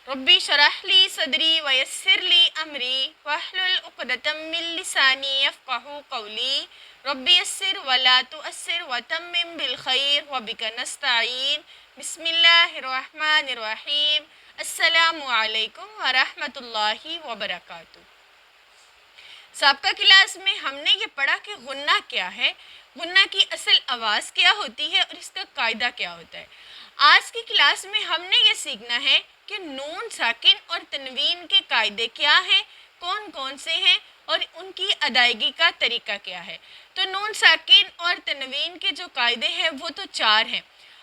रब्बी शरह ली सदरी वयस्सिर ली अमरी वहलुल उक़दतम मिन लिसानी यफ़क़हू क़ौली रब्बी यस्सिर वला तुअस्सिर वतम्मिम बिल खैर वबिका नस्तईन बिस्मिल्लाहिर रहमानिर रहीम अस्सलामु अलैकुम व रहमतुल्लाहि व बरकातुहू। साबका क्लास में हमने ये पढ़ा कि गुन्ना क्या है, गुन्ना की असल आवाज़ क्या होती है और इसका कायदा क्या होता है। आज की क्लास में हमने ये सीखना है कि नून साकिन और तनवीन के कायदे क्या हैं, कौन कौन से हैं और उनकी अदायगी का तरीका क्या है। तो नून साकिन और तनवीन के जो कायदे हैं वो तो 4 हैं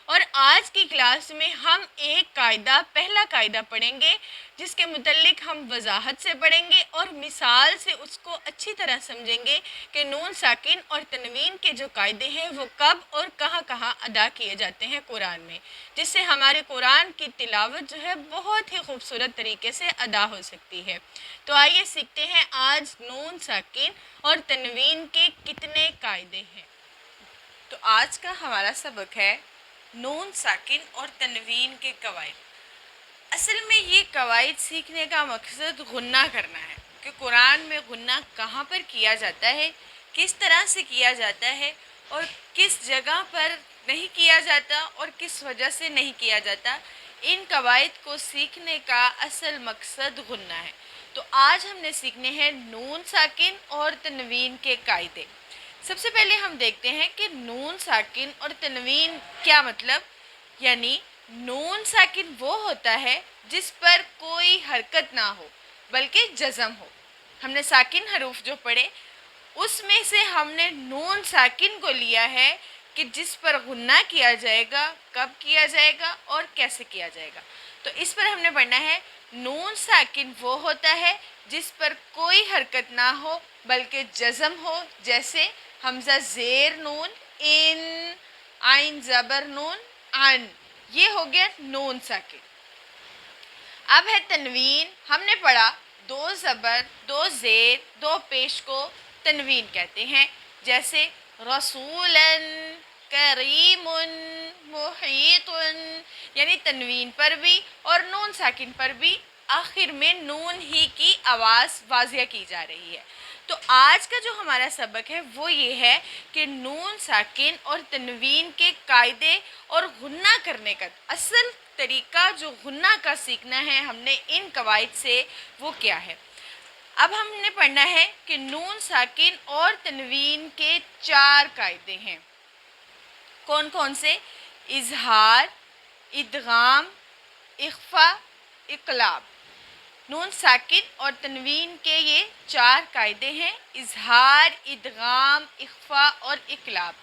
और आज की क्लास में हम एक कायदा, पहला कायदा पढ़ेंगे जिसके मुतल्लिक हम वजाहत से पढ़ेंगे और मिसाल से उसको अच्छी तरह समझेंगे कि नून साकिन और तनवीन के जो कायदे हैं वो कब और कहाँ कहाँ अदा किए जाते हैं कुरान में, जिससे हमारे कुरान की तिलावत जो है बहुत ही खूबसूरत तरीके से अदा हो सकती है। तो आइए सीखते हैं आज नून साकिन और तनवीन के कितने कायदे हैं। तो आज का हमारा सबक है नून साकिन और तनवीन के कवायद। असल में ये कवायद सीखने का मकसद गुन्ना करना है कि कुरान में गुन्ना कहाँ पर किया जाता है, किस तरह से किया जाता है और किस जगह पर नहीं किया जाता और किस वजह से नहीं किया जाता। इन कवायद को सीखने का असल मकसद गुन्ना है। तो आज हमने सीखने हैं नून साकिन और तनवीन के कायदे। सबसे पहले हम देखते हैं कि नून साकिन और तनवीन क्या मतलब, यानी नून साकिन वो होता है जिस पर कोई हरकत ना हो बल्कि जज़म हो। हमने साकिन हरूफ जो पढ़े उसमें से हमने नून साकिन को लिया है कि जिस पर गुन्ना किया जाएगा, कब किया जाएगा और कैसे किया जाएगा। तो इस पर हमने पढ़ना है नून साकिन वो होता है जिस पर कोई हरकत ना हो बल्कि जज़म हो, जैसे हमज़ा ज़ेर नून इन, आइन ज़बर नून अन, ये हो गया नून साकिन। अब है तनवीन। हमने पढ़ा 2 ज़बर 2 ज़ेर 2 पेश को तनवीन कहते हैं, जैसे रसूलन, करीमुन, मुहीतुन, यानी तनवीन पर भी और नून साकिन पर भी आखिर में नून ही की आवाज़ वाज़िया की जा रही है। तो आज का जो हमारा सबक है वो ये है कि नून साकिन और तनवीन के कायदे और गुन्ना करने का असल तरीका जो गुन्ना का सीखना है हमने इन कवायद से, वो क्या है। अब हमने पढ़ना है कि नून साकिन और तनवीन के 4 कायदे हैं। कौन कौन से? इजहार, इदगाम, इख्फा, इकलाब। नून साकिन और तनवीन के ये 4 कायदे हैं, इजहार, इदगाम, इख्फा और इकलाब।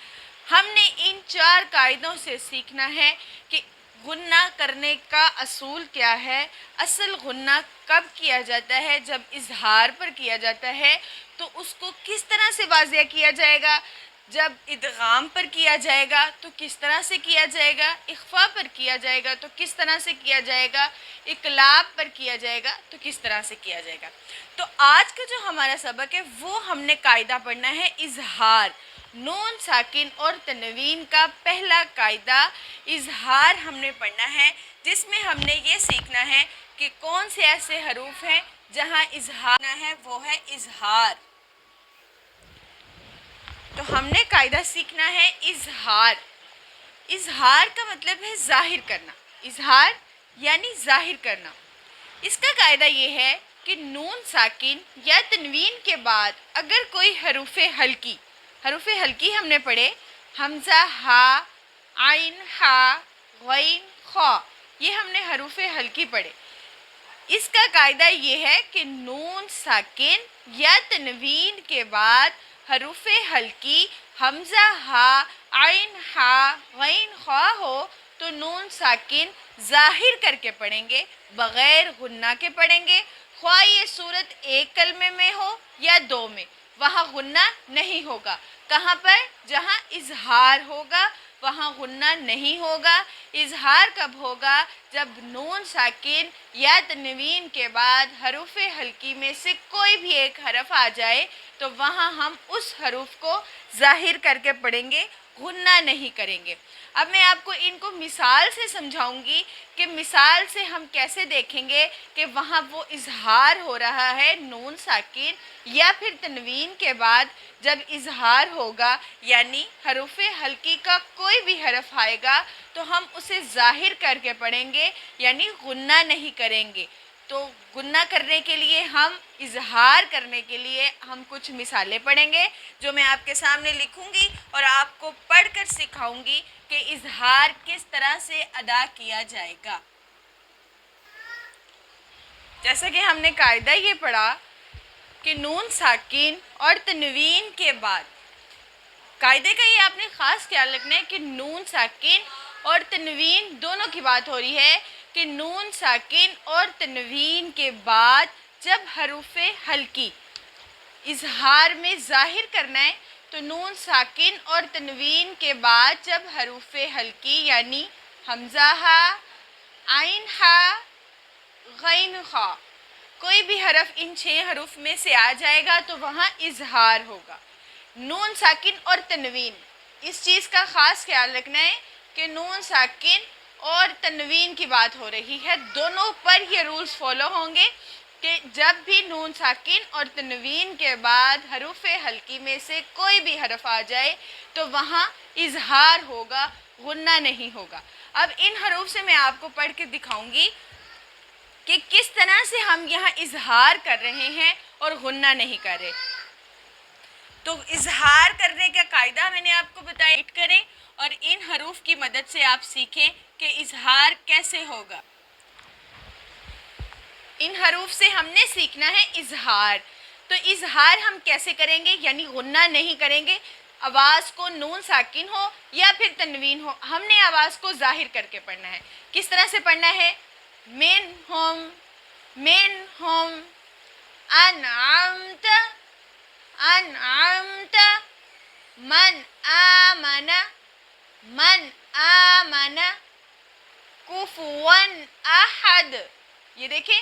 हमने इन 4 कायदों से सीखना है कि गुन्ना करने का असूल क्या है, असल गुन्ना कब किया जाता है, जब इजहार पर किया जाता है तो उसको किस तरह से वाज़िया किया जाएगा, जब इदगाम पर किया जाएगा तो किस तरह से किया जाएगा, इख्फा पर किया जाएगा तो किस तरह से किया जाएगा, इकलाब पर किया जाएगा तो किस तरह से किया जाएगा। तो आज का जो हमारा सबक है वो हमने कायदा पढ़ना है इजहार। नून साकिन और तनवीन का पहला कायदा इजहार हमने पढ़ना है, जिसमें हमने ये सीखना है कि कौन से ऐसे हरूफ हैं जहाँ इजहार है, वो है इजहार। तो हमने कायदा सीखना है इजहार। इजहार का मतलब है जाहिर करना, इजहार यानी जाहिर करना। इसका कायदा ये है कि नून साकिन या तनवीन के बाद अगर कोई हरूफे हल्की हमने पढ़े, हमज़ा हा, आइन हा, गैन खा, ये हमने हरूफे हल्की पढ़े। इसका कायदा ये है कि नून साकिन या तनवीन के बाद हरूफे हल्की हमज़ा हा, आइन हा, गैन खा हो तो नून साकिन जाहिर करके पढ़ेंगे, बग़ैर गुन्ना के पढ़ेंगे। ख्वाह ये सूरत एक कलमे में हो या 2 में, वहाँ गुन्ना नहीं होगा। कहाँ पर? जहाँ इजहार होगा वहाँ गुन्ना नहीं होगा। इजहार कब होगा? जब नून साकिन या तनवीन के बाद हरूफे हल्की में से कोई भी एक हरफ आ जाए तो वहाँ हम उस हरूफ को जाहिर करके पढ़ेंगे, غنہ نہیں کریں گے۔ اب میں آپ کو ان کو مثال سے سمجھاؤں گی کہ مثال سے ہم کیسے دیکھیں گے کہ وہاں وہ اظہار ہو رہا ہے نون ساکن یا پھر تنوین کے بعد جب اظہار ہوگا یعنی حروف ہلکی کا کوئی بھی حرف آئے گا تو ہم اسے ظاہر کر کے پڑھیں گے یعنی غنہ نہیں کریں گے۔ تو غنہ کرنے کے لیے ہم اظہار کرنے کے لیے ہم کچھ مثالیں پڑھیں گے جو میں آپ کے سامنے لکھوں گی اور آپ کو پڑھ کر سکھاؤں گی کہ اظہار کس طرح سے ادا کیا جائے گا۔ جیسا کہ ہم نے قاعدہ یہ پڑھا کہ نون ساکن اور تنوین کے بعد، قاعدے کا یہ آپ نے خاص خیال رکھنا ہے کہ نون ساکن اور تنوین دونوں کی بات ہو رہی ہے کہ نون ساکن اور تنوین کے بعد جب حروف ہلکی اظہار میں ظاہر کرنا ہے تو نون ساکن اور تنوین کے بعد جب حروف ہلکی یعنی حمزہ ہا، عین ہا، غین خا کوئی بھی حرف ان 6 حروف میں سے آ جائے گا تو وہاں اظہار ہوگا۔ نون ساکن اور تنوین، اس چیز کا خاص خیال رکھنا ہے کہ نون ساکن اور تنوین کی بات ہو رہی ہے، دونوں پر یہ رولز فالو ہوں گے کہ جب بھی نون ساکن اور تنوین کے بعد حروف ہلکی میں سے کوئی بھی حرف آ جائے تو وہاں اظہار ہوگا، غنہ نہیں ہوگا۔ اب ان حروف سے میں آپ کو پڑھ کے دکھاؤں گی کہ کس طرح سے ہم یہاں اظہار کر رہے ہیں اور غنہ نہیں کر رہے۔ تو اظہار کرنے کا قاعدہ میں نے آپ کو بتایا، کریں اور ان حروف کی مدد سے آپ سیکھیں کہ اظہار کیسے ہوگا۔ ان حروف سے ہم نے سیکھنا ہے اظہار۔ تو اظہار ہم کیسے کریں گے یعنی غنہ نہیں کریں گے، آواز کو نون ساکن ہو یا پھر تنوین ہو ہم نے آواز کو ظاہر کر کے پڑھنا ہے۔ کس طرح سے پڑھنا ہے؟ منہم، منہم، انعمت، انعمت، من آمن، من آمن، کفوا احد۔ یہ دیکھیں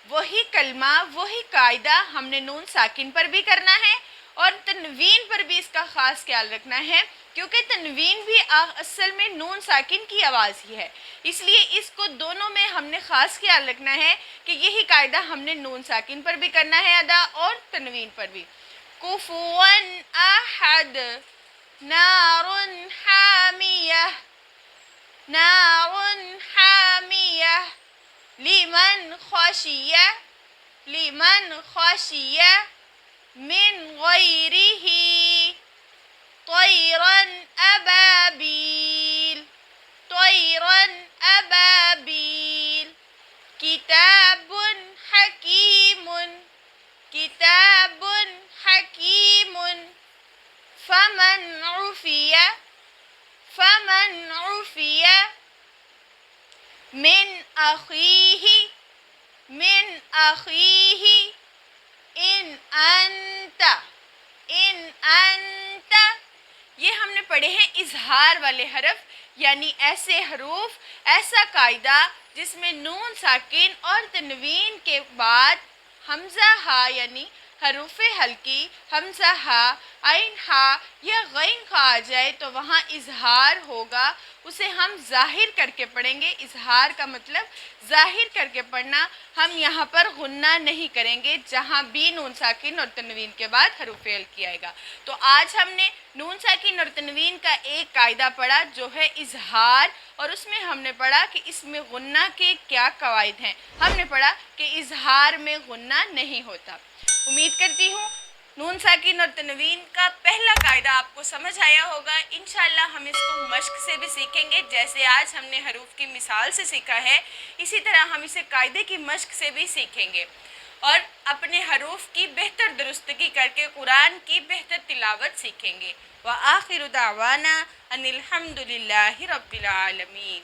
وہی کلمہ وہی قاعدہ ہم نے نون ساکن پر بھی کرنا ہے اور تنوین پر بھی اس کا خاص خیال رکھنا ہے کیونکہ تنوین بھی اصل میں نون ساکن کی آواز ہی ہے، اس لیے اس کو دونوں میں ہم نے خاص خیال رکھنا ہے کہ یہی قاعدہ ہم نے نون ساکن پر بھی کرنا ہے ادا اور تنوین پر بھی۔ کفوا احد، نار حامیہ، نار حامیہ، لمن خشیہ، لمن خشیہ، من غیرہ، طیرا ابابیل، طیرا ابابیل، کتاب حکیم، کتاب حکیم، فمن عفی، فمن عفی من اخیہ، من اخیہ، ان انت، ان انت۔ یہ ہم نے پڑھے ہیں اظہار والے حرف یعنی ایسے حروف، ایسا قاعدہ جس میں نون ساکن اور تنوین کے بعد حمزہ ہا یعنی حروف ہلکی حمزہ ہا، عین ہا یا غین خا آ جائے تو وہاں اظہار ہوگا، اسے ہم ظاہر کر کے پڑھیں گے۔ اظہار کا مطلب ظاہر کر کے پڑھنا، ہم یہاں پر غنہ نہیں کریں گے جہاں بھی نون ساکن اور تنوین کے بعد حروف ہلکی آئے گا۔ تو آج ہم نے نون ساکن اور تنوین کا ایک قاعدہ پڑھا جو ہے اظہار، اور اس میں ہم نے پڑھا کہ اس میں غنہ کے کیا قواعد ہیں۔ ہم نے پڑھا کہ اظہار میں غنہ نہیں ہوتا۔ امید کرتی ہوں نون ساکن اور تنوین کا پہلا قاعدہ آپ کو سمجھ آیا ہوگا۔ انشاءاللہ ہم اس کو مشق سے بھی سیکھیں گے، جیسے آج ہم نے حروف کی مثال سے سیکھا ہے اسی طرح ہم اسے قاعدے کی مشق سے بھی سیکھیں گے اور اپنے حروف کی بہتر درستگی کر کے قرآن کی بہتر تلاوت سیکھیں گے۔ وآخر دعوانا ان الحمد للہ رب العالمین۔